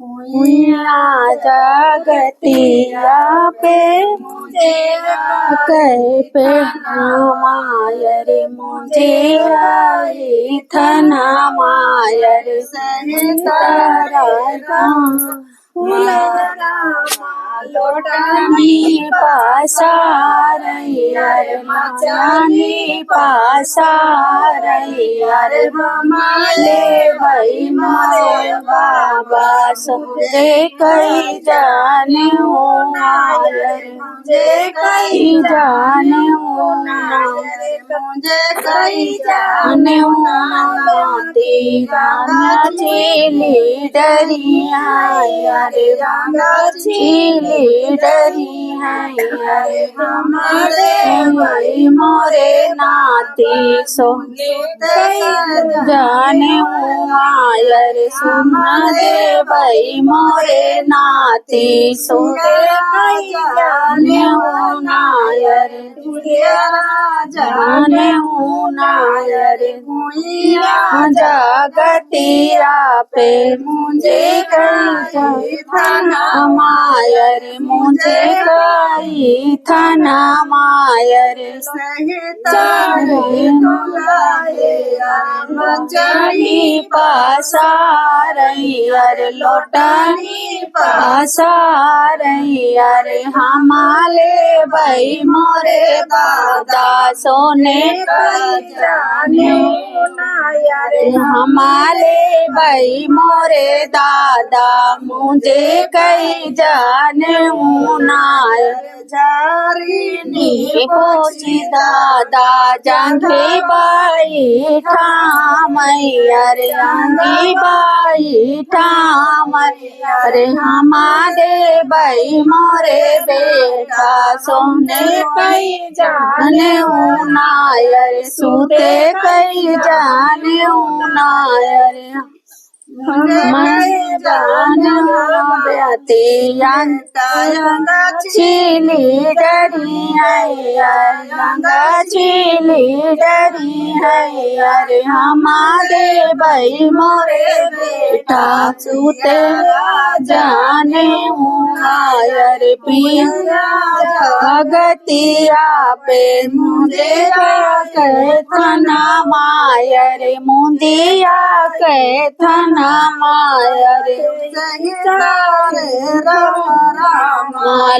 हुइया जगतिया पे मुझे कहे पे मायर मुझे आई थना मायर लोटानी पासारैयर मचानी पासारैयर हमारे भाई मोरे बाबा सबसे कई जाने हो नायर मुझे कई जाने हो नायर मुझे कई जाने हो नाती राना चीली डरिया अरे राना चीली डरिया अरे हमारे भाई मोरे नाती सोने जाने हो आयर सुना दे भाई मोरे नाती सोने जाने हो नायर जाने हो नायर हुइया जगतिया पे मुझे कई थाना मायर मुझे कई थाना मायर मचानी पासारैयर लोटानी पासारैयर हमारे भाई मोरे दादा सोने जाने हमारे भाई मोरे दादा मुझे कई जाने नायर जारी पोची दादा जंगी बाई ठामैयर जंगी बाई ठामैयर हमारे भाई मोरे बेटा सोने कई जाने नायर सूते कई जाने नायर मैं जाने बेटी चीली डरी है चीली डरी है अरे हमारे भाई मोरे बेटा सूते जाने नायर पिया जगतिया पे मुझे कहना मायर मुंदिया कहना मायर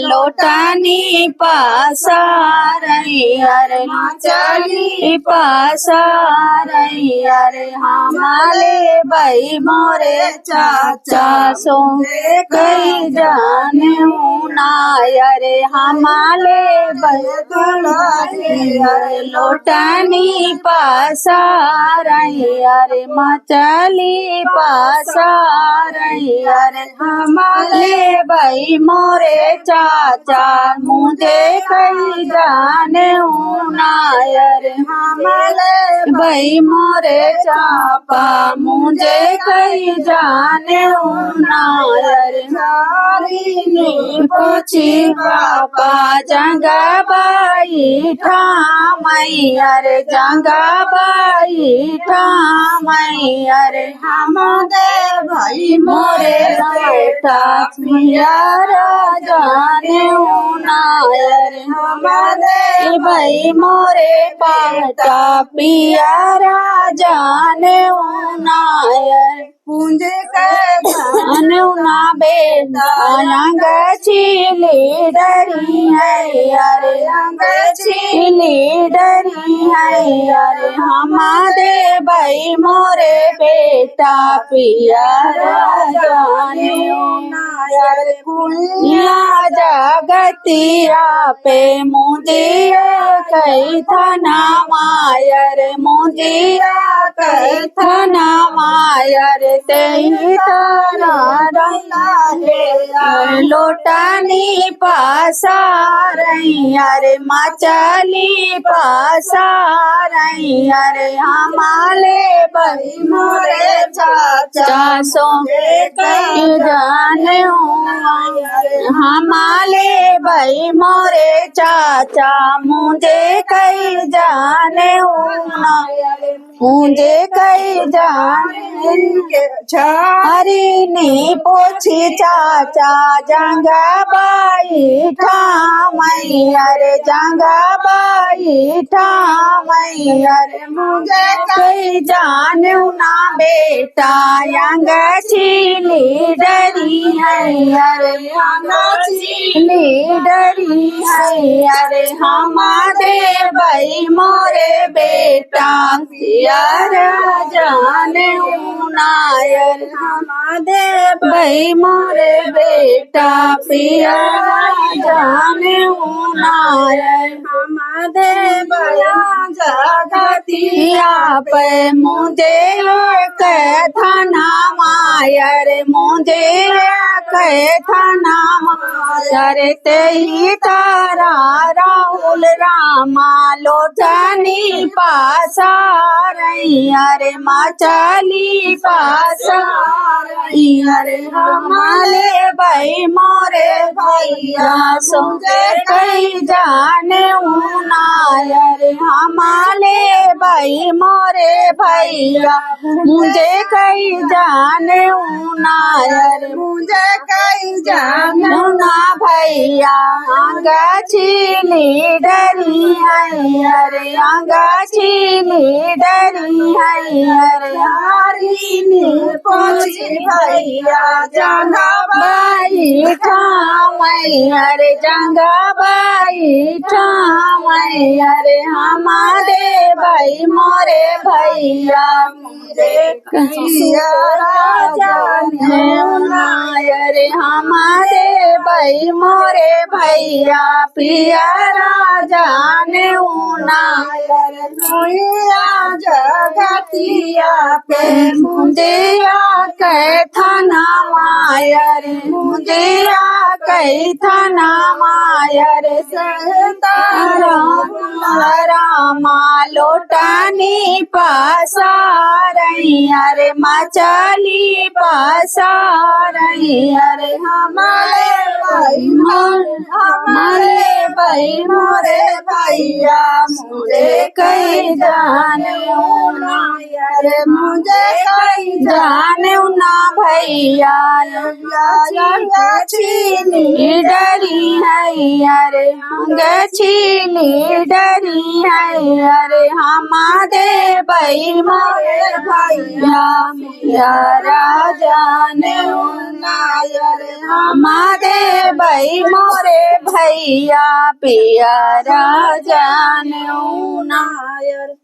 लोटानी पासारैयर नाचनी पासारैयर हमारे भाई मोरे चाचा सोने कई जाने नायर हमारे भाई लोटानी पासारैयर मचली पासारैयर हमारे भाई मोरे चाचा मुझे कई जाने नायर हमारे भाई मोरे चापा मुझे कई जाने नायर पूछी पापा जंगा बाई ठामैयर जंगा बाई ठामैयर हमारे भाई मोरे बेटा पियारा जाने नायर हमारे भाई मोरे बेटा पियारा जाने नायर पूंजे जाने ना बेटा अंग चीली डरी है अरे अंग चीली डरी है अरे हमारे भाई मोरे बेटा पियारा जाने नायर कुइया जगतिया पे मुझे कई थाना मायर मुझे कई थाना मायर तेरी तरह लोटानी पासारैयर मचली पासारैयर हमारे भाई मोरे चाचा सोने कई जाने हमारे भाई मोरे चाचा मुझे कई जाने मुझे मुझे कई जाने हरी नी पोछी चाचा जंगाबाई ठामई अरे जंगाबाई ठामई अरे मुझे कई जानू ना बेटा यंग चीली डरी है अरे यंग चीली डरी है अरे हमारे भाई मोरे बेटा यार जाने नायर हमारे भाई मोरे बेटा पिया जाने नायर हमारे भैया जगतिया पे मुझे था नाम आयर मुझे था नाम आयर ते ही तारा राहुल रामा लोटनी पासा रही अरे माचाली पासा रही अरे हमारे भाई मोरे भैया सोचे कई जाने नायर हमारे भाई मोरे भैया मुझे कई जाने नायर मुझे कई जाने ना भैया अंगा चीली डरी है अरे अंगा चीली डरी है अरे हारी नी पोछी भैया जंगाबाई ठामई अरे जंगाबाई ठामई अरे हमारे भाई मोरे भैया मुझे कहिया जाने नायर हमारे भाई मोरे भैया पिया जाने नायर भैया जगतिया पे मुझे कह था नाम आयर मुझे कही था नाम आयर रामा लोटानी पासा रही अरे मचाली पासा रही अरे हमारे भाई मोरे भैया मुझे कई जाने अरे मुझे कई जाने ना भैया चीली डरी है अरे चीली डरी है अरे हमारे भाई मोरे भैया यारा जाने नायर हमारे भाई मोरे भैया पिया जाने नायर